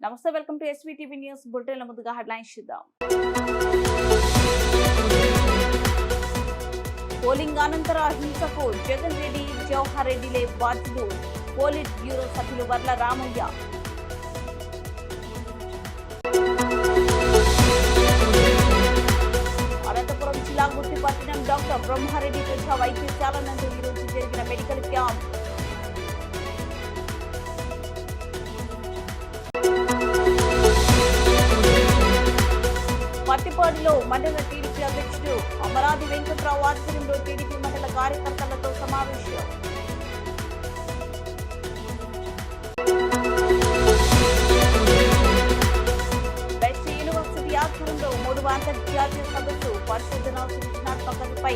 నమస్తే, welcome to ఎస్వీటీవీ news bulletin. ముందుగా headlines చూద్దాం. పోలింగ్ అనంతర హింసకు జగన్ రెడ్డి, జవహర్ రెడ్డిలే బాధ్యులు. పోలిట్ బ్యూరో సభ్యులు వర్ల రామయ్య. అనంతపురం జిల్లా గుత్తిపట్నం డాక్టర్ బ్రహ్మారెడ్డి ప్రజా వైద్యశాల నందు ఈరోజు జరిగిన మెడికల్ క్యాంప్. పత్తిపాడులో మండల టీడీపీ అధ్యక్షుడు అమరాది వెంకట్రావు ఆధ్వర్యంలో టీడీపీ మండల కార్యకర్తలతో సమావేశం. బెస్ట్ యూనివర్సిటీ ఆధ్వర్యంలో 3వ అంతర్జాతీయ సదస్సు పరిశోధన సృజనాత్మకతపై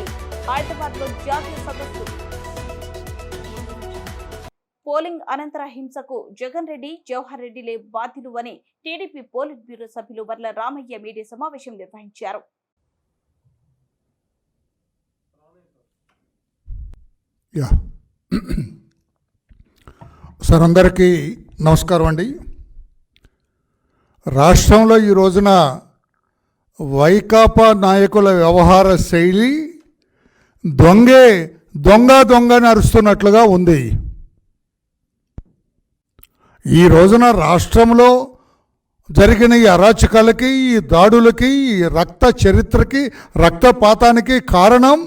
హైదరాబాద్ లో జాతీయ సదస్సు. పోలింగ్ అనంతర హింసకు జగన్ రెడ్డి, జవహర్ రెడ్డిలే బాధ్యులు అని టీడీపీ పోలిట్ బ్యూరో సభ్యులు వర్ల రామయ్య మీడియా సమావేశం నిర్వహించారు. సార్, అందరికీ నమస్కారం అండి. రాష్ట్రంలో ఈ రోజున వైకాపా నాయకుల వ్యవహార శైలి దొంగ నరుస్తున్నట్లుగా ఉంది. ఈ రోజున రాష్ట్రంలో జరిగిన ఈ అరాచకాలకి, ఈ దాడులకి, ఈ రక్త చరిత్రకి, రక్తపాతానికి కారణం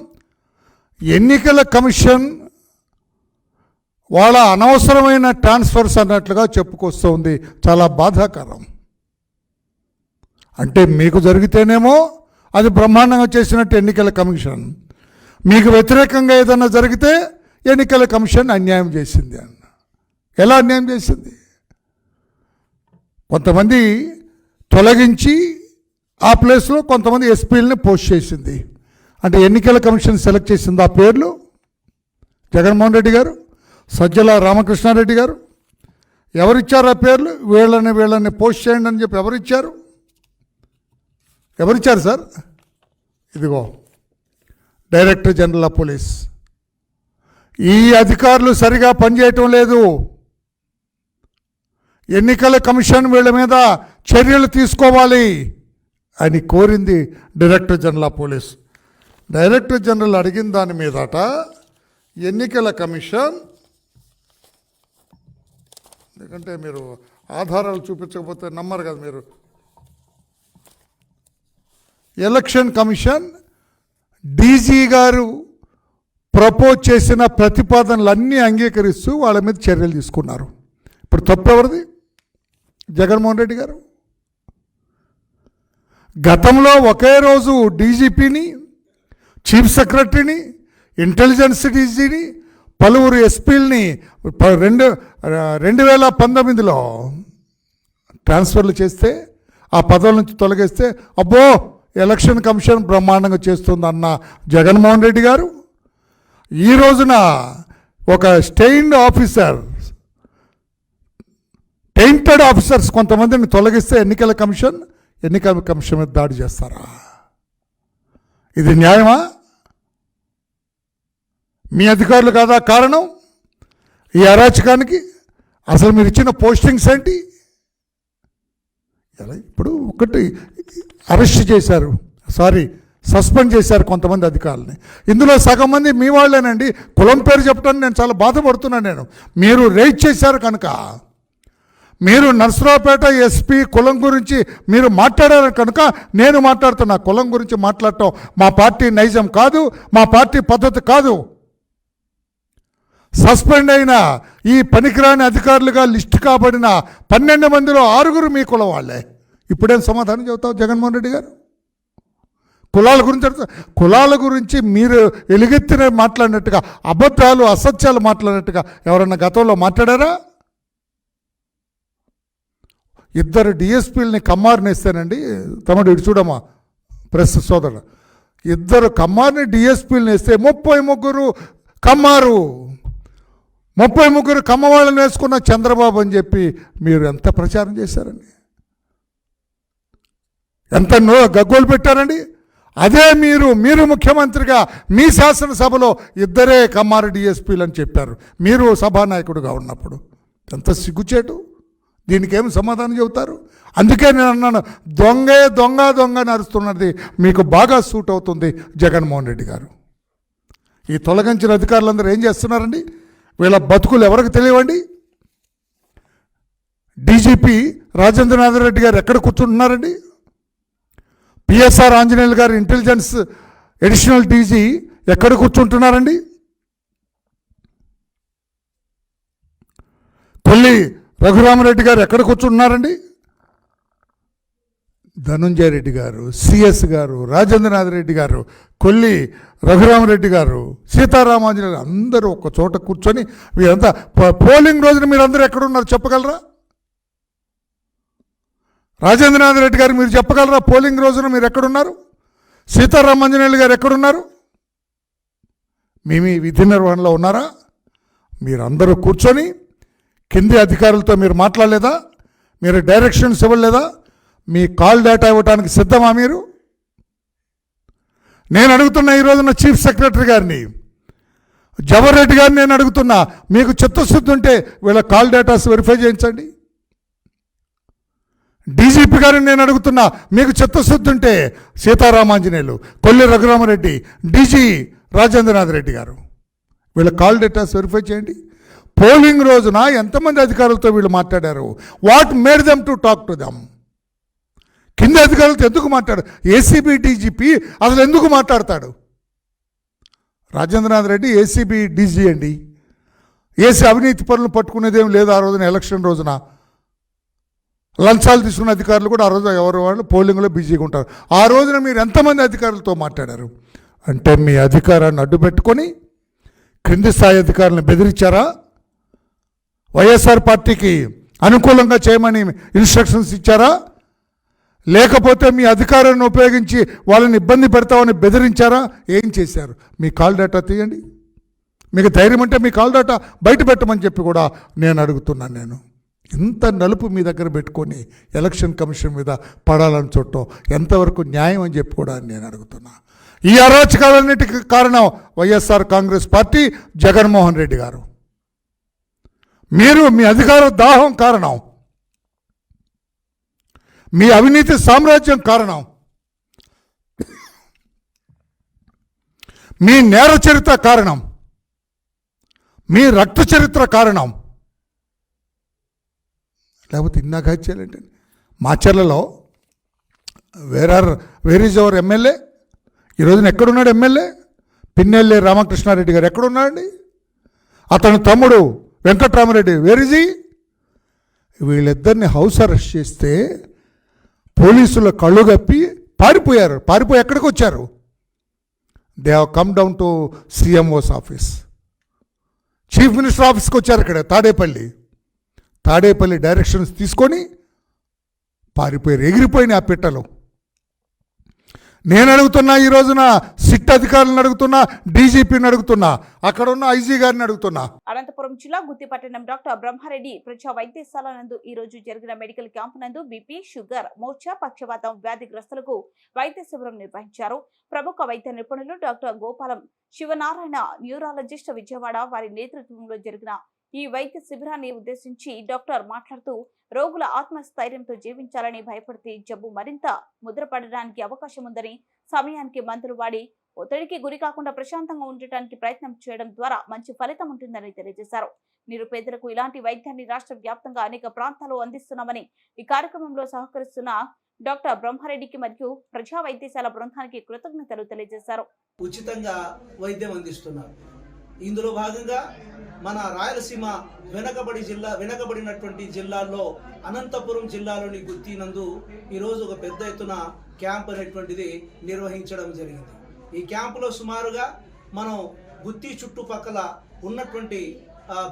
ఎన్నికల కమిషన్ వాళ్ళ అనవసరమైన ట్రాన్స్ఫర్స్ అన్నట్లుగా చెప్పుకొస్తుంది. చాలా బాధాకరం. అంటే మీకు జరిగితేనేమో అది బ్రహ్మాండంగా చేసినట్టు ఎన్నికల కమిషన్, మీకు వ్యతిరేకంగా ఏదన్నా జరిగితే ఎన్నికల కమిషన్ అన్యాయం చేసింది అన్న. ఎలా అన్యాయం చేసింది? కొంతమంది తొలగించి ఆ ప్లేస్లో కొంతమంది ఎస్పీలని పోస్ట్ చేసింది. అంటే ఎన్నికల కమిషన్ సెలెక్ట్ చేసింది. ఆ పేర్లు జగన్మోహన్ రెడ్డి గారు, సజ్జల రామకృష్ణారెడ్డి గారు. ఎవరిచ్చారు ఆ పేర్లు? వీళ్ళని పోస్ట్ చేయండి అని చెప్పి ఎవరిచ్చారు సార్? ఇదిగో డైరెక్టర్ జనరల్ ఆఫ్ పోలీస్. ఈ అధికారులు సరిగా పనిచేయటం లేదు. ఎన్నికల కమిషన్ వీళ్ళ మీద చర్యలు తీసుకోవాలి అని కోరింది director general of police. Director general అడిగిన దాని మీదట ఎన్నికల కమిషన్, ఎందుకంటే మీరు ఆధారాలు చూపించకపోతే నమ్మరు కదా మీరు. ఎలక్షన్ కమిషన్ డీజీ గారు ప్రపోజ్ చేసిన ప్రతిపాదనలన్నీ అంగీకరిస్తూ వాళ్ళ మీద చర్యలు తీసుకున్నారు. ఇప్పుడు తప్పు ఎవరిది? జగన్మోహన్ రెడ్డి గారు. గతంలో ఒకే రోజు డీజీపీని, చీఫ్ సెక్రటరీని, ఇంటెలిజెన్స్ డీజీని, పలువురు ఎస్పీలని 2019లో ట్రాన్స్ఫర్లు చేస్తే, ఆ పదవుల నుంచి తొలగిస్తే అబ్బో ఎలక్షన్ కమిషన్ బ్రహ్మాండంగా చేస్తుందన్న జగన్మోహన్ రెడ్డి గారు ఈ రోజున ఒక టెయింటెడ్ ఆఫీసర్స్ కొంతమందిని తొలగిస్తే ఎన్నికల కమిషన్ మీద దాడి చేస్తారా? ఇది న్యాయమా? మీ అధికారులు కాదా కారణం ఈ అరాచకానికి? అసలు మీరు ఇచ్చిన పోస్టింగ్స్ ఏంటి? ఇప్పుడు ఒకటి అరెస్ట్ చేశారు, సస్పెండ్ చేశారు కొంతమంది అధికారులని. ఇందులో సగం మంది మీ వాళ్ళేనండి. కులం పేరు చెప్పడానికి నేను చాలా బాధపడుతున్నాను. మీరు రేజ్ చేశారు కనుక, మీరు నర్సరావుపేట ఎస్పీ కులం గురించి మీరు మాట్లాడారు కనుక నేను మాట్లాడుతున్నా. కులం గురించి మాట్లాడటం మా పార్టీ నైజం కాదు, మా పార్టీ పద్ధతి కాదు. సస్పెండ్ అయిన ఈ పనికిరాని అధికారులుగా లిస్ట్ కాబడిన 12 మందిలో 6 మీ కులం వాళ్ళే. ఇప్పుడేం సమాధానం చెబుతావు జగన్మోహన్ రెడ్డి గారు? కులాల గురించి మీరు ఎలుగెత్తిన మాట్లాడినట్టుగా, అబద్ధాలు అసత్యాలు మాట్లాడినట్టుగా ఎవరన్నా గతంలో మాట్లాడారా? 2 డిఎస్పీలని కమ్మారుని ఇస్తానండి. తమ్ముడు ఇటు చూడమ్మా, ప్రెస్ సోదరుడు, 2 కమ్మారుని డిఎస్పీలని ఇస్తే 33 కమ్మారు, 33 కమ్మవాళ్ళని వేసుకున్న చంద్రబాబు అని చెప్పి మీరు ఎంత ప్రచారం చేశారండి, ఎంత గగ్గోలు పెట్టారండి. అదే మీరు ముఖ్యమంత్రిగా మీ శాసనసభలో 2 కమ్మారు డిఎస్పీలు అని చెప్పారు మీరు సభానాయకుడిగా ఉన్నప్పుడు. ఎంత సిగ్గుచేటు! దీనికి ఏం సమాధానం చెబుతారు? అందుకే నేను అన్నాను, దొంగ దొంగ నడుస్తున్నది మీకు బాగా సూట్ అవుతుంది జగన్మోహన్ రెడ్డి గారు. ఈ తొలగించిన అధికారులందరూ ఏం చేస్తున్నారండి? వీళ్ళ బతుకులు ఎవరికి తెలియవండి? డీజీపీ రాజేంద్రనాథ్ రెడ్డి గారు ఎక్కడ కూర్చుంటున్నారండి? పిఎస్ఆర్ ఆంజనేయులు గారు ఇంటెలిజెన్స్ అడిషనల్ డీజీ ఎక్కడ కూర్చుంటున్నారండి? కొల్లి రఘురామరెడ్డి గారు ఎక్కడ కూర్చుంటున్నారండి? ధనుంజయ రెడ్డి గారు, సిఎస్ గారు, రాజేంద్రనాథ్ రెడ్డి గారు, కొల్లి రఘురామరెడ్డి గారు, సీతారామాంజనేయులు అందరూ ఒక చోట కూర్చొని వీరంతా పోలింగ్ రోజున మీరందరూ ఎక్కడున్నారు చెప్పగలరా? రాజేంద్రనాథ్ రెడ్డి గారు మీరు చెప్పగలరా పోలింగ్ రోజున మీరు ఎక్కడున్నారు? సీతారామాంజనేయులు గారు ఎక్కడున్నారు? మీ విధి నిర్వహణలో ఉన్నారా? మీరందరూ కూర్చొని కింది అధికారులతో మీరు మాట్లాడలేదా? మీరు డైరెక్షన్స్ ఇవ్వలేదా? మీ కాల్ డేటా ఇవ్వడానికి సిద్ధమా మీరు? నేను అడుగుతున్నా ఈ రోజున చీఫ్ సెక్రటరీ గారిని, జవహర్ రెడ్డి గారిని నేను అడుగుతున్నా, మీకు చిత్తశుద్ధి ఉంటే వీళ్ళ కాల్ డేటాస్ వెరిఫై చేయించండి. డీజీపీ గారిని నేను అడుగుతున్నా, మీకు చిత్తశుద్ధి ఉంటే సీతారామాంజనేయులు, కొల్లి రఘురామరెడ్డి, డీజీ రాజేంద్రనాథ్ రెడ్డి గారు, వీళ్ళ కాల్ డేటాస్ వెరిఫై చేయండి. పోలింగ్ రోజున ఎంతమంది అధికారులతో వీళ్ళు మాట్లాడారు? What made them to talk to them? కింద అధికారులతో ఎందుకు మాట్లాడు? ఏసీబీ డీజీపీ అసలు ఎందుకు మాట్లాడతాడు? రాజేంద్రనాథ్ రెడ్డి ఏసీబీ డీజీ అండి. ఏసీ అవినీతి పనులు పట్టుకునేదేం లేదు. ఆ రోజున ఎలక్షన్ రోజున లంచాలు తీసుకున్న అధికారులు కూడా ఆ రోజు ఎవరు వాళ్ళు పోలింగ్లో బిజీగా ఉంటారు. ఆ రోజున మీరు ఎంతమంది అధికారులతో మాట్లాడారు? అంటే మీ అధికారాన్ని అడ్డుపెట్టుకొని క్రింది స్థాయి అధికారులను బెదిరించారా? వైఎస్ఆర్ పార్టీకి అనుకూలంగా చేయమని ఇన్స్ట్రక్షన్స్ ఇచ్చారా? లేకపోతే మీ అధికారాన్ని ఉపయోగించి వాళ్ళని ఇబ్బంది పెడతామని బెదిరించారా? ఏం చేశారు? మీ కాల్ డేటా తీయండి. మీకు ధైర్యం అంటే మీ కాల్ డేటా బయట పెట్టమని చెప్పి కూడా నేను అడుగుతున్నాను. నేను ఇంత నలుపు మీ దగ్గర పెట్టుకొని ఎలక్షన్ కమిషన్ మీద పడాలని చూడటం ఎంతవరకు న్యాయం అని చెప్పి కూడా నేను అడుగుతున్నా. ఈ అరాచకాలన్నిటికీ కారణం వైఎస్ఆర్ కాంగ్రెస్ పార్టీ, జగన్మోహన్ రెడ్డి గారు. మీరు మీ అధికార దాహం కారణం, మీ అవినీతి సామ్రాజ్యం కారణం, మీ నేర చరిత్ర కారణం, మీ రక్త చరిత్ర కారణం. లేకపోతే ఇన్నాక హత్యలేంటి? మాచర్లలో వేర్ ఈజ్ అవర్ ఎమ్మెల్యే? ఈ రోజున ఎక్కడున్నాడు ఎమ్మెల్యే? పిన్నెల్లి రామకృష్ణారెడ్డి గారు ఎక్కడున్నాడండి? అతని తమ్ముడు వెంకట్రామరెడ్డి వేర్ ఈజ్ హి? వీళ్ళిద్దరిని హౌస్ అరెస్ట్ చేస్తే పోలీసులు కళ్ళు కప్పి పారిపోయారు. పారిపోయి ఎక్కడికి వచ్చారు? They have come down to CMO's office, chief minister ఆఫీస్కి వచ్చారు. ఇక్కడ తాడేపల్లి డైరెక్షన్స్ తీసుకొని పారిపోయారు. ఎగిరిపోయిన ఆ పిట్టలు. నేను అడుగుతున్నా, ఈ రోజున సిట్ అధికారులను అడుగుతున్నా, డీజీపీని అడుగుతున్నా, అక్కడ ఉన్న ఐజీ గారిని అడుగుతున్నా. అనంతపురం జిల్లా గుత్తిపట్టణం డాక్టర్ బ్రహ్మారెడ్డి ప్రజా వైద్యశాల నందు ఈ రోజు జరిగిన మెడికల్ క్యాంపు నందు బీపీ, షుగర్, మూర్ఛ, పక్షవాతం వ్యాధిగ్రస్తులకు వైద్య శిబిరం నిర్వహించారు. ప్రముఖ వైద్య నిపుణులు డాక్టర్ గోపాలం శివనారాయణ, న్యూరాలజిస్ట్ విజయవాడ వారి నేతృత్వంలో జరిగిన ఈ వైద్య శిబిరాన్ని ఉద్దేశించి డాక్టర్ మాట్లాడుతూ, రోగుల ఆత్మస్థైర్యంతో జీవించాలని, భయపడితే జబ్బు మరింత ముద్రపడడానికి అవకాశం ఉందని, సమయానికి మందులు వాడి ఒత్తిడికి గురి కాకుండా ప్రశాంతంగా ఉండటానికి ప్రయత్నం చేయడం ద్వారా మంచి ఫలితం ఉంటుందని తెలియజేశారు. నిరుపేదలకు ఇలాంటి వైద్యాన్ని రాష్ట్ర వ్యాప్తంగా అనేక ప్రాంతాల్లో అందిస్తున్నామని, ఈ కార్యక్రమంలో సహకరిస్తున్న డాక్టర్ బ్రహ్మారెడ్డికి మరియు ప్రజా వైద్యశాల బృందానికి కృతజ్ఞతలు తెలియజేశారు. ఉచితంగా వైద్యం అందిస్తున్నారు. ఇందులో భాగంగా మన రాయలసీమ వెనకబడినటువంటి జిల్లాల్లో అనంతపురం జిల్లాలోని గుత్తినందు ఈరోజు ఒక పెద్ద ఎత్తున క్యాంప్ అనేటువంటిది నిర్వహించడం జరిగింది. ఈ క్యాంపులో సుమారుగా మనం గుత్తి చుట్టుపక్కల ఉన్నటువంటి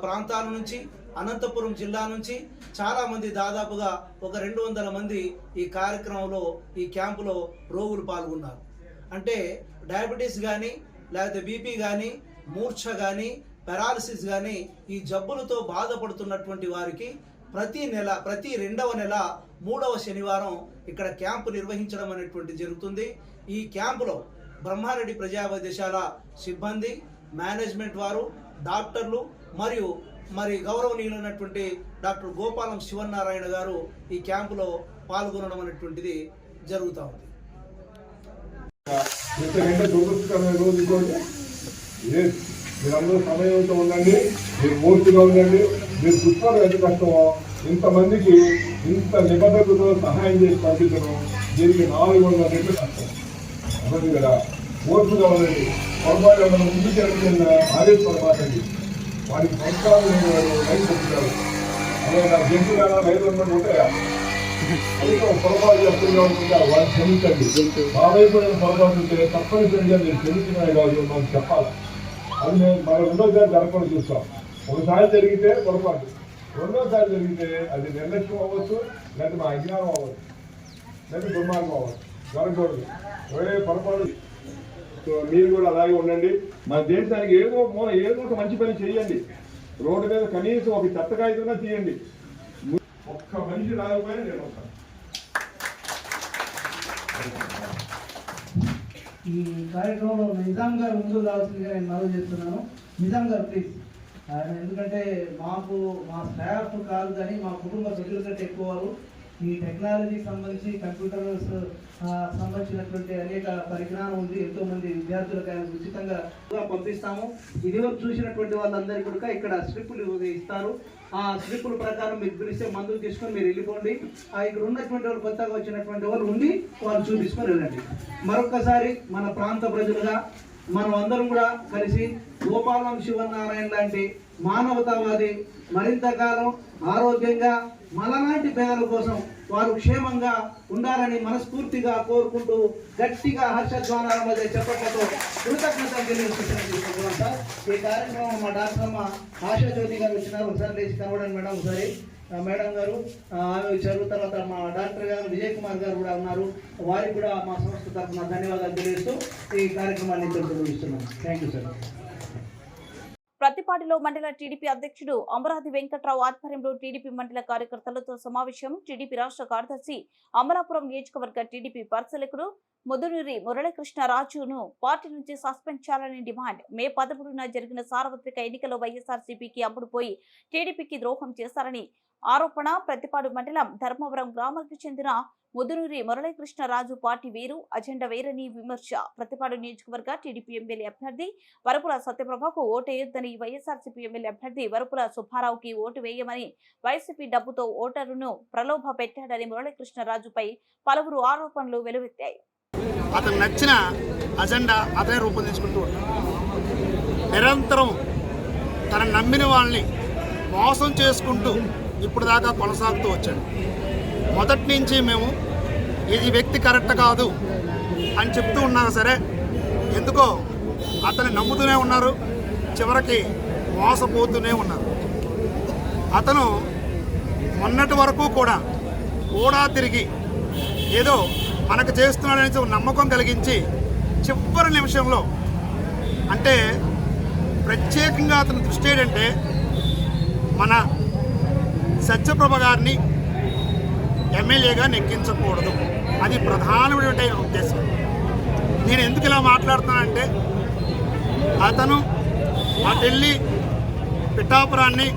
ప్రాంతాల నుంచి, అనంతపురం జిల్లా నుంచి చాలామంది, దాదాపుగా ఒక 200 మంది ఈ కార్యక్రమంలో, ఈ క్యాంపులో రోగులు పాల్గొన్నారు. అంటే డయాబెటీస్ కానీ, లేకపోతే బీపీ కానీ, మూర్ఛ కానీ, పెరాలసిస్ కానీ, ఈ జబ్బులతో బాధపడుతున్నటువంటి వారికి ప్రతి 2వ నెల 3వ శనివారం ఇక్కడ క్యాంపు నిర్వహించడం అనేటువంటి జరుగుతుంది. ఈ క్యాంపులో బ్రహ్మారెడ్డి ప్రజా వైద్యశాల సిబ్బంది, మేనేజ్మెంట్ వారు, డాక్టర్లు మరియు మరి గౌరవనీయులైనటువంటి డాక్టర్ గోపాలం శివనారాయణ గారు ఈ క్యాంపులో పాల్గొనడం అనేటువంటిది జరుగుతూ ఉంది. మీరందరూ సమయంతో ఉండండి, మీరు మూర్తిగా ఉండండి. మీరు చూసుకోవడం ఎంత కష్టమో ఇంతమందికి ఇంత నిబద్ధతతో సహాయం చేసి పంపించడం దీనికి 400 రెట్లు కష్టం అవ్వదు కదా. ఓర్పుగా ఉండండి. పొరపాటు మనం ముందు జరుగుతున్న ఆదేశపడమాటండి. వారికి సంస్కారం లేని వారు రైతు చెప్తున్నారు. అలాగే నా జంతువులు రైతు ఉంటాయా? పొరపాటు చెప్తున్నా ఉంటుందా వారిని క్షమించండి. మా వైపు పొరపాటు ఉంటే తప్పనిసరిగా మీరు క్షమించినవి కాదు మాకు చెప్పాలి. అది మేము మన రెండోసారి జరగకుండా చూస్తాం. ఒకసారి జరిగితే పొరపాటు, రెండోసారి జరిగితే అది నిర్లక్ష్యం అవ్వచ్చు, లేకపోతే మా అజ్ఞానం అవ్వచ్చు, లేకపోతే దుర్మార్గం అవ్వచ్చు. జరగకూడదు. పొరపాటు మీరు కూడా అలాగే ఉండండి. మన దేశానికి ఏదో ఒక మంచి పని చేయండి. రోడ్డు మీద కనీసం ఒక చెత్తకాయతోనే తీయండి. ఒక్క మనిషి రాకపోయినా నేను వస్తాను. ఈ కార్యక్రమంలో నిజాం గారు ముందుకు రావాల్సిందిగా నేను మనవి చేస్తున్నాను. నిజాం గారు ప్లీజ్. ఎందుకంటే మా స్టాఫ్ కాదు కానీ మా కుటుంబ సభ్యుల కంటే ఎక్కువ వారు ఈ టెక్నాలజీకి సంబంధించి కంప్యూటర్స్ సంబంధించినటువంటి అనేక పరిజ్ఞానం ఉంది. ఎంతో మంది విద్యార్థులకు ఆయన ఉచితంగా పంపిస్తాము. ఇదివరకు చూసినటువంటి వాళ్ళందరికీ కూడా ఇక్కడ స్లిప్పులు ఇస్తారు. ఆ స్లిప్పుల ప్రకారం మీకు పిలిస్తే మందులు తీసుకొని మీరు వెళ్ళిపోండి. ఇక్కడ ఉన్నటువంటి వాళ్ళు కొత్తగా వచ్చినటువంటి వాళ్ళు ఉండి వాళ్ళు చూపించుకొని వెళ్ళండి. మరొకసారి మన ప్రాంత ప్రజలుగా మనం అందరం కూడా కలిసి గోపాలం శివనారాయణ లాంటి మానవతావాది మరింత కాలం ఆరోగ్యంగా మనలాంటి పేదల కోసం వారు క్షేమంగా ఉండాలని మనస్ఫూర్తిగా కోరుకుంటూ గట్టిగా హర్షధ్వానాల మధ్య చెప్పట్లతో కృతజ్ఞతలు తెలియజేస్తున్నాం సార్. ఈ కార్యక్రమం మా డాక్టర్ అమ్మ ఆశాజ్యోతి గారు వచ్చినారు. ఒకసారి లేచి కనవడండి మేడం. ఒకసారి మేడం గారు ఆమె వచ్చారు. తర్వాత మా డాక్టర్ గారు విజయ్ కుమార్ గారు కూడా ఉన్నారు. వారికి కూడా మా సంస్థ తరఫున ధన్యవాదాలు తెలియజేస్తూ ఈ కార్యక్రమాన్ని నిర్వహిస్తున్నాం. Thank you sir. ప్రతిపాడులో మండల టీడీపీ అధ్యక్షుడు అమరావతి వెంకట్రావు ఆధ్వర్యంలో టీడీపీ మండల కార్యకర్తలతో సమావేశం. టీడీపీ రాష్ట్ర కార్యదర్శి అమలాపురం నియోజకవర్గ టీడీపీ పరిశీలకుడు ముదునూరి మురళీకృష్ణరాజును పార్టీ నుంచి సస్పెండ్ చేయాలని డిమాండ్. మే 13న జరిగిన సార్వత్రిక ఎన్నికల్లో వైఎస్ఆర్సీపీకి అమ్ముడుపోయి టీడీపీకి ద్రోహం చేశారని ఆరోపణ. ప్రతిపాడు మండలం ధర్మవరం గ్రామానికి చెందిన ముదునూరి మురళీకృష్ణరాజు పార్టీ వేరు, అజెండా వేరని విమర్శ. ప్రతిపాడు నియోజకవర్గ టీడీపీ ఎమ్మెల్యే అభ్యర్థి వరపుల సత్యప్రభకు ఓటు వేయొద్దని, వైఎస్ఆర్సీపీ ఎమ్మెల్యే అభ్యర్థి వరపుల సుబ్బారావుకి ఓటు వేయమని వైసీపీ డబ్బుతో ఓటరును ప్రలోభ పెట్టాడని మురళీకృష్ణరాజుపై పలువురు ఆరోపణలు వెలువెత్తాయి. అతను నచ్చిన అజెండా అతనే రూపొందించుకుంటూ ఉంటాడు. నిరంతరం తన నమ్మిన వాళ్ళని మోసం చేసుకుంటూ ఇప్పుడు దాకా కొనసాగుతూ వచ్చాడు. మొదటి నుంచి మేము ఇది వ్యక్తి కరెక్ట్ కాదు అని చెప్తూ ఉన్నా సరే ఎందుకో అతన్ని నమ్ముతూనే ఉన్నారు. చివరికి మోసపోతూనే ఉన్నారు. అతను మొన్నటి వరకు కూడా తిరిగి ఏదో మనకు చేస్తున్నాడని నమ్మకం కలిగించి చివరి నిమిషంలో, అంటే ప్రత్యేకంగా అతని దృష్టి ఏంటంటే మన సత్యప్రభ గారిని ఎమ్మెల్యేగా నెక్కించకూడదు. అది ప్రధానమైన ఉద్దేశం. నేను ఎందుకు ఇలా మాట్లాడుతున్నానంటే అతను ఆ ఢిల్లీ పిఠాపురాన్ని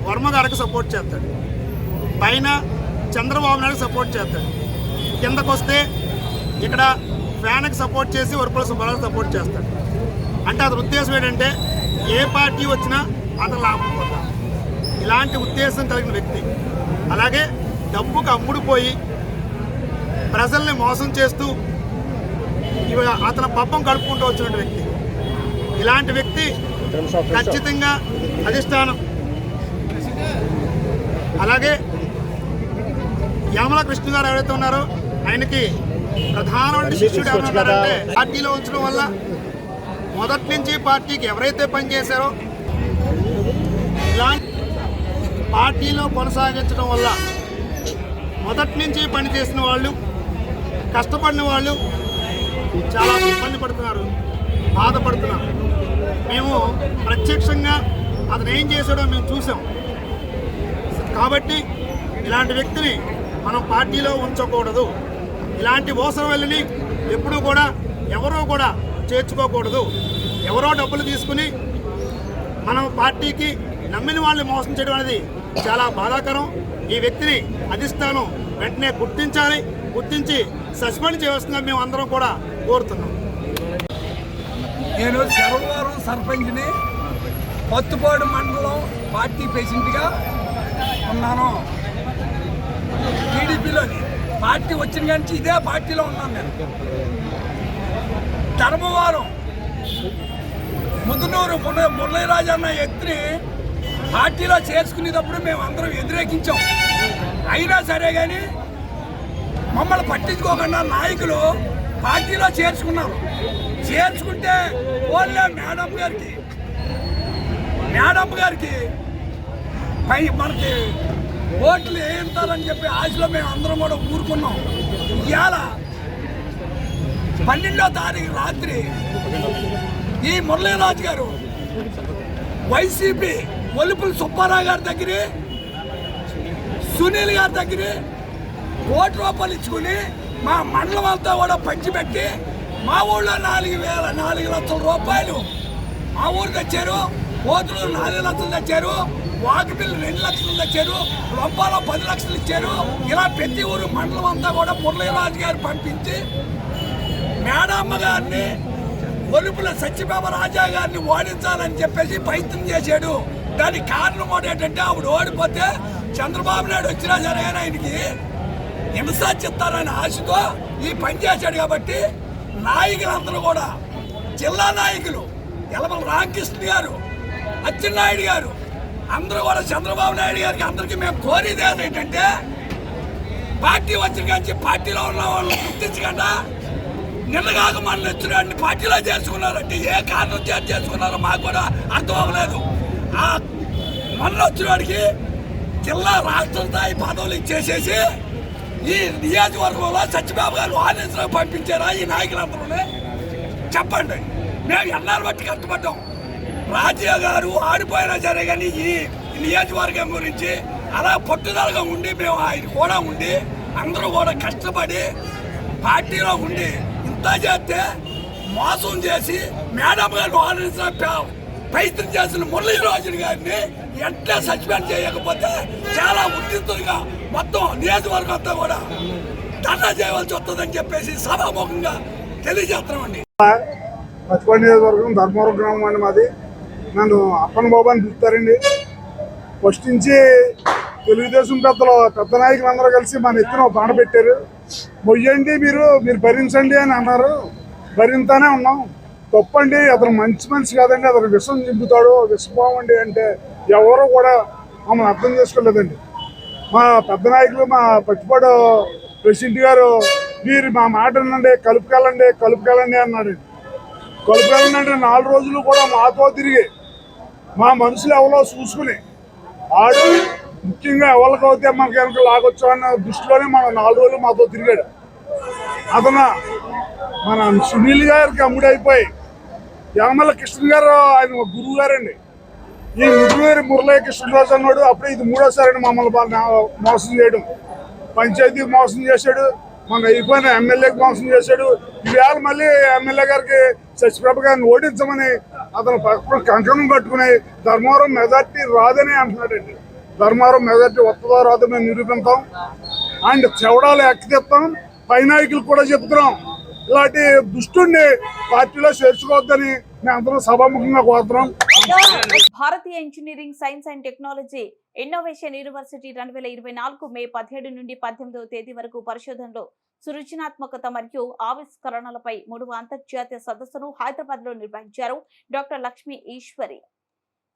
వర్మ గారికి సపోర్ట్ చేస్తాడు, పైన చంద్రబాబు నాయుడు సపోర్ట్ చేస్తాడు, కిందకు వస్తే ఇక్కడ ఫ్యాన్కి సపోర్ట్ చేసి వరపుల సుబ్బారావు సపోర్ట్ చేస్తాడు. అంటే అతని ఉద్దేశం ఏంటంటే ఏ పార్టీ వచ్చినా అతను లాభం పొందాలి. ఇలాంటి ఉద్దేశం కలిగిన వ్యక్తి. అలాగే డబ్బుకు అమ్ముడుపోయి ప్రజల్ని మోసం చేస్తూ అతని పబ్బం గడుపుకుంటూ వచ్చిన వ్యక్తి. ఇలాంటి వ్యక్తి ఖచ్చితంగా అధిష్టానం, అలాగే యామల కృష్ణ గారు ఎవరైతే ఉన్నారో ఆయనకి ప్రధానమైన శిష్యుడు ఏమన్నారంటే పార్టీలో ఉంచడం వల్ల మొదటి నుంచి పార్టీకి ఎవరైతే పనిచేశారో ఇలాంటి పార్టీలో కొనసాగించడం వల్ల మొదటి నుంచి పనిచేసిన వాళ్ళు, కష్టపడిన వాళ్ళు చాలా ఇబ్బంది పడుతున్నారు, బాధపడుతున్నారు. మేము ప్రత్యక్షంగా అతను ఏం చేశాడో మేము చూసాం. కాబట్టి ఇలాంటి వ్యక్తిని మనం పార్టీలో ఉంచకూడదు. ఇలాంటి మోసం వెళ్ళని ఎప్పుడూ కూడా ఎవరూ కూడా చేర్చుకోకూడదు. ఎవరో డబ్బులు తీసుకుని మనం పార్టీకి నమ్మిన వాళ్ళని మోసం చేయడం అనేది చాలా బాధాకరం. ఈ వ్యక్తిని అధిష్టానం వెంటనే గుర్తించి సస్పెండ్ చేయవలసిందిగా మేము అందరం కూడా కోరుతున్నాం. నేను శరవరం సర్పంచ్ని, పత్తుపాడు మండలం పార్టీ ప్రెసిడెంట్గా ఉన్నాను. టీడీపీలోని పార్టీ వచ్చిన కానీ ఇదే పార్టీలో ఉన్నాను. నేను ధర్మవరం ముదునూరు మురళీరాజు అన్న ఎత్తుని పార్టీలో చేసుకునేటప్పుడు మేము అందరం వ్యతిరేకించాం. అయినా సరే కానీ మమ్మల్ని పట్టించుకోకుండా నాయకులు పార్టీలో చేర్చుకున్నారు. చేర్చుకుంటే ఓన్లే మేడం గారికి మనకి ఓట్లు వేయిస్తారని చెప్పి ఆశలో మేము అందరం కూడా ఊరుకున్నాం. ఇవాళ 12వ తారీఖు రాత్రి ఈ మురళీరాజు గారు వైసీపీ ఒలుపుల సుబ్బారావు గారి దగ్గర, సునీల్ గారి దగ్గర ₹1 ఇచ్చుకుని మా మండలం అంతా కూడా పంచిపెట్టి మా ఊళ్ళో 4 లక్షల రూపాయలు మా ఊరు తెచ్చారు. కోతులు 4 లక్షలు తెచ్చారు. వాకిపిల్లు 2 లక్షలు తెచ్చారు. రొంపాలో 10 లక్షలు ఇచ్చారు. ఇలా ప్రతి ఊరు మండలం అంతా కూడా మురళీరాజు గారు పంపించి మేడమ్మ గారిని, ఒలుపుల సత్యబాబు రాజా గారిని ఓడించాలని చెప్పేసి ప్రయత్నం చేశాడు. దానికి కారణం కూడా ఏంటంటే ఆవిడ ఓడిపోతే చంద్రబాబు నాయుడు వచ్చినా సరే ఆయనకి హింస చిత్తారని ఆశతో ఈ పని చేశాడు. కాబట్టి నాయకులందరూ కూడా, జిల్లా నాయకులు యలమల రామకృష్ణ గారు, అచ్చెన్నాయుడు గారు అందరూ కూడా చంద్రబాబు నాయుడు గారికి అందరికీ మేము కోరేది ఏంటంటే పార్టీ వచ్చిన కానీ పార్టీలో ఉన్న వాళ్ళని గుర్తించకుండా నిన్నగాక మనల్ని వచ్చిన పార్టీలో చేర్చుకున్నారంటే ఏ కారణం చేసుకున్నారో మాకు కూడా అర్థం అవ్వలేదు. ఆ మొన్న వచ్చిన వాడికి జిల్లా రాష్ట్ర స్థాయి పదవులు ఇచ్చేసేసి ఈ నియోజకవర్గంలో సత్యబాబు గారు ఆనందరావు పంపించారా ఈ నాయకులందరూ చెప్పండి. మేము ఎన్నాళ్ళు బట్టి కష్టపడ్డాం. రాజయ్య గారు ఆడిపోయినా సరే కానీ ఈ నియోజకవర్గం గురించి అలా పట్టుదలగా ఉండి మేము ఆయన కూడా ఉండి అందరూ కూడా కష్టపడి పార్టీలో ఉండి ఇంత చేస్తే మోసం చేసి మేడం గారు ఆనందించిన ప్రయత్నం చేసిన మురళీరాజు గారిని వెంటనే సస్పెండ్ చేయకపోతే చాలా ఉద్రిక్తులుగా మొత్తం నియోజకవర్గం అంతా కూడా ధర్నా చేయవలసి వస్తుందని చెప్పేసి సభాముఖంగా తెలియజేస్తున్నామండి. పచ్చిపాడు నియోజకవర్గం ధర్మవరం గ్రామం అండి మాది. నన్ను అప్పన్న బాబు అని పిలుస్తారండి. ఫస్ట్ నుంచి తెలుగుదేశం పెద్ద నాయకులు అందరూ కలిసి మన ఎత్తున బాణ పెట్టారు. మొయ్యండి మీరు భరించండి అని అన్నారు. భరింతానే ఉన్నాం. తప్పండి, అతను మంచి మనిషి కాదండి, అతను విషం చింపుతాడు, విషపోవండి అంటే ఎవరు కూడా మమ్మల్ని అర్థం చేసుకోలేదండి. మా పెద్ద నాయకులు, మా పచ్చిపాడు ప్రెసిడెంట్ గారు మీరు మా మాట వినండి, కలుపుకెళ్ళండి అన్నాడు. కలుపుకెళ్ళండి అంటే 4 రోజులు కూడా మాతో తిరిగి మా మనుషులు ఎవరో చూసుకుని ఆడు ముఖ్యంగా ఎవరికైతే మనకి వెనక లాగొచ్చు అన్న దృష్టిలోనే మన 4 రోజులు మాతో తిరిగాడు. అతను మన సునీల్ గారికి అమ్ముడైపోయి యనమల కృష్ణ గారు ఆయన గురువు గారండి. ఈ మురళీ కృష్ణరాజు అన్నాడు. అప్పుడే ఇది 3వసారి మమ్మల్ని మోసం చేయడం. పంచాయతీ మోసం చేశాడు, మన అయిపోయిన ఎమ్మెల్యేకి మోసం చేశాడు. ఈవేళ మళ్ళీ ఎమ్మెల్యే గారికి సత్యప్రభ గారిని ఓడించమని అతను కంకణం కట్టుకుని ధర్మవరం మెజార్టీ రాదని అంటున్నాడండి. ధర్మవరం మెజార్టీ వస్తుందో రాదో మేము నిరూపిస్తాం. అండ్ చెవడాలు ఎక్కతిస్తాం. పై నాయకులు కూడా చెప్తున్నాం, ఇలాంటి దుష్టుని పార్టీలో చేర్చుకోవద్దని మేము అందరం సభాముఖంగా కోరుతున్నాం. Bharatiya engineering science and technology innovation university 2024 May 17 నుండి 18వ తేదీ వరకు పరిశోధనలో సృజనాత్మకత మరియు ఆవిష్కరణలపై 3వ అంతర్జాతీయ సదస్సును హైదరాబాద్ లో నిర్వహించారు. Doctor Lakshmi Eswari,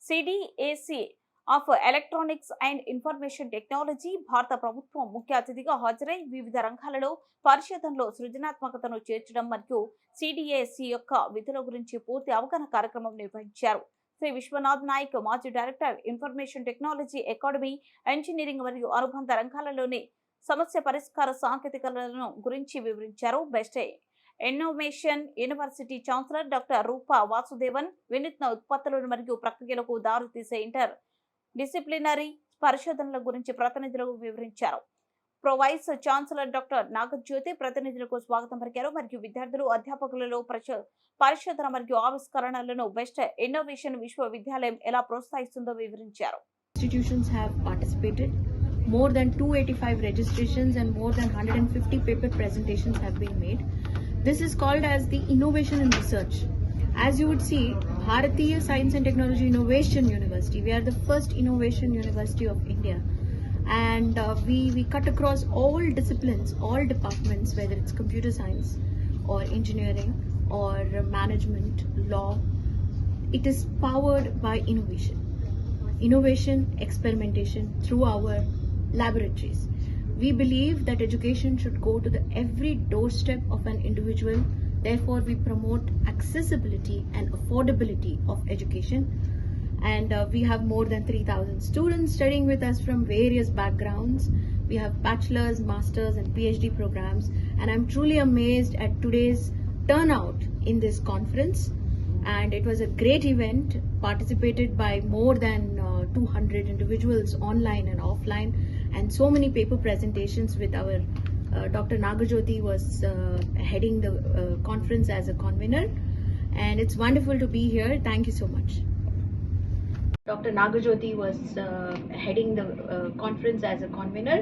CDAC of electronics and information technology భారత ప్రభుత్వం ముఖ్య అతిథిగా హాజరై వివిధ రంగాలలో పరిశోధనలో సృజనాత్మకతను చేర్చడం మరియు సిడిఏసి యొక్క విధుల గురించి పూర్తి అవగాహన కార్యక్రమం నిర్వహించారు. శ్రీ విశ్వనాథ్ నాయక్, మాజీ director, information technology academy, engineering మరియు అనుబంధ రంగాలలోని సమస్య పరిష్కార సాంకేతికతలను గురించి వివరించారు. Best innovation university chancellor doctor Rupa Vasudevan వినూత్న ఉత్పత్తులను మరియు ప్రక్రియలకు దారితీసే ఇంటర్ డిసిప్లినరీ పరిశోధనల గురించి ప్రతినిధులకు వివరించారు. Pro vice chancellor doctor Nagajyothi ప్రతినిధులకు స్వాగతం పలికారు. మరియు విద్యార్థులు అధ్యాపకులలో పరిశోధన మరియు ఆవిష్కరణలను బెస్ట్ ఇన్నోవేషన్ విశ్వవిద్యాలయం ఎలా ప్రోత్సహిస్తుందో వివరించారు. Institutions have participated. More than 285 registrations and more than 150 paper presentations have been made. This is called as the Innovation in Research. As you would see, Bharatiya Science and Technology Innovation University, we are the first innovation university of India. And we cut across all disciplines, all departments, whether it's computer science or engineering or management, law. It is powered by innovation, experimentation through our laboratories. We believe that education should go to the every doorstep of an individual. Therefore, we promote accessibility and affordability of education. And we have more than 3,000 students studying with us from various backgrounds. We have bachelor's, master's and PhD programs. And I'm truly amazed at today's turnout in this conference. And it was a great event, participated by more than 200 individuals online and offline, and so many paper presentations with our Dr. Nagajyoti was heading the conference as a convener, and it's wonderful to be here. Thank you so much. Dr. Nagajyoti was heading the conference as a convener,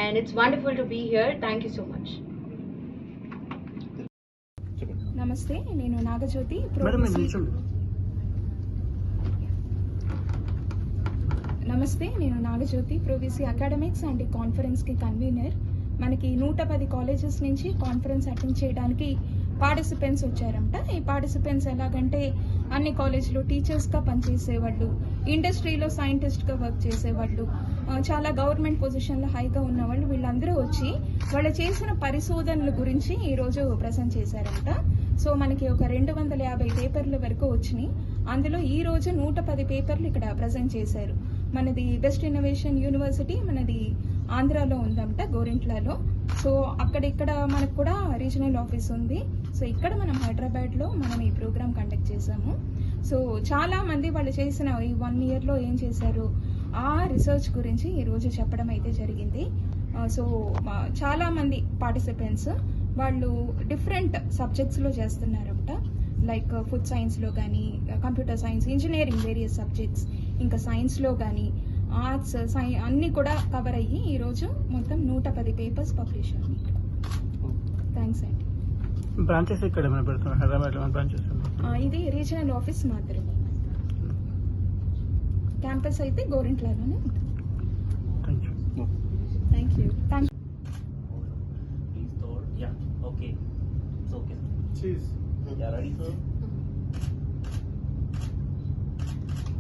and it's wonderful to be here. Thank you so much. నమస్తే, నేను Nagajyothi ప్రోవిసి academics and కాన్ఫరెన్స్కి convener. మనకి 110 colleges నుంచి conference attend చేయడానికి participants వచ్చారంట. ఈ participants ఎలాగంటే అన్ని కాలేజ్లో టీచర్స్గా పనిచేసేవాళ్ళు, ఇండస్ట్రీలో సైంటిస్ట్గా వర్క్ చేసేవాళ్ళు, చాలా గవర్నమెంట్ పొజిషన్లో హైగా ఉన్నవాళ్ళు, వీళ్ళందరూ వచ్చి వాళ్ళు చేసిన పరిశోధనల గురించి ఈరోజు ప్రజెంట్ చేశారంట. సో మనకి ఒక 250 పేపర్ల వరకు వచ్చినాయి. అందులో ఈ రోజు 110 పేపర్లు ఇక్కడ ప్రజెంట్ చేశారు. మనది బెస్ట్ ఇన్నోవేషన్ యూనివర్సిటీ మనది ఆంధ్రాలో ఉందంట, గోరింట్లలో. సో అక్కడిక్కడ మనకు కూడా రీజనల్ ఆఫీస్ ఉంది. సో ఇక్కడ మనం హైదరాబాద్లో మనం ఈ ప్రోగ్రామ్ కండక్ట్ చేసాము. సో చాలా మంది వాళ్ళు చేసిన ఈ 1 yearలో ఏం చేశారు ఆ రీసెర్చ్ గురించి ఈరోజు చెప్పడం అయితే జరిగింది. సో చాలా మంది పార్టిసిపెంట్స్ వాళ్ళు డిఫరెంట్ సబ్జెక్ట్స్లో చేస్తున్నారంట. లైక్ ఫుడ్ సైన్స్లో కానీ, computer science, engineering various subjects, ఇంకా సైన్స్లో కానీ, ఆర్ట్స్, అన్నీ కూడా కవర్ అయ్యి ఈరోజు మొత్తం 110 పేపర్స్ పబ్లిష్ అయ్యాయి. థ్యాంక్స్ అండి. బ్రాంచెస్ ఇక్కడ హైదరాబాద్లో బ్రాంచెస్ ఇది రీజనల్ ఆఫీస్ మాత్రమే. క్యాంపస్ అయితే గోరింట్లలోనే ఉంటుంది. Thank you. Okay. It's okay. Cheese. Yeah, ready, sir?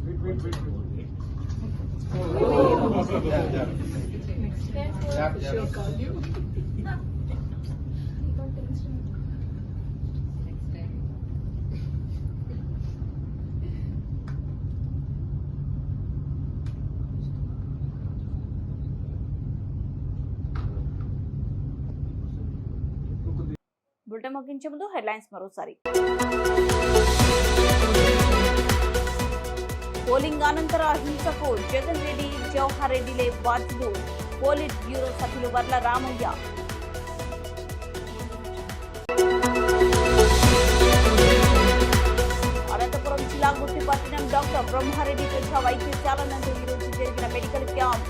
Wait. Yeah. Call you. Bulletin ముగించే ముందు హెడ్లైన్స్ మరోసారి. పోలింగ్ అనంతర హింసకు జగన్ రెడ్డి, జవహర్ రెడ్డిలే బాధ్యులు. పోలిట్ బ్యూరో సభ్యులు వర్ల రామయ్య. అనంతపురం జిల్లా గుత్తిపట్నం డాక్టర్ బ్రహ్మారెడ్డి ప్రజా వైద్యశాల నందు ఈరోజు జరిగిన మెడికల్ క్యాంప్.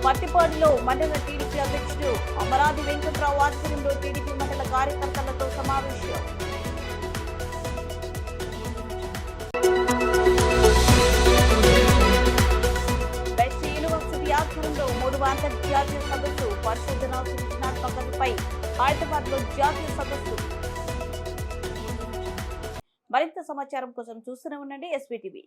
పత్తిపాడులో మండల టీడీపీ అధ్యక్షుడు అమరాది వెంకట్రావు ఆధ్వర్యంలో టీడీపీ మండల కార్యకర్తలతో సమావేశం. బెస్ట్ యూనివర్సిటీ ఆధ్వర్యంలో 3వ అంతర్జాతీయ సదస్సు పరిశోధన సృజనాత్మకతపై హైదరాబాద్లో జాతీయ సదస్సు. మరింత సమాచారం కోసం చూస్తూనే ఉండండి SVTV.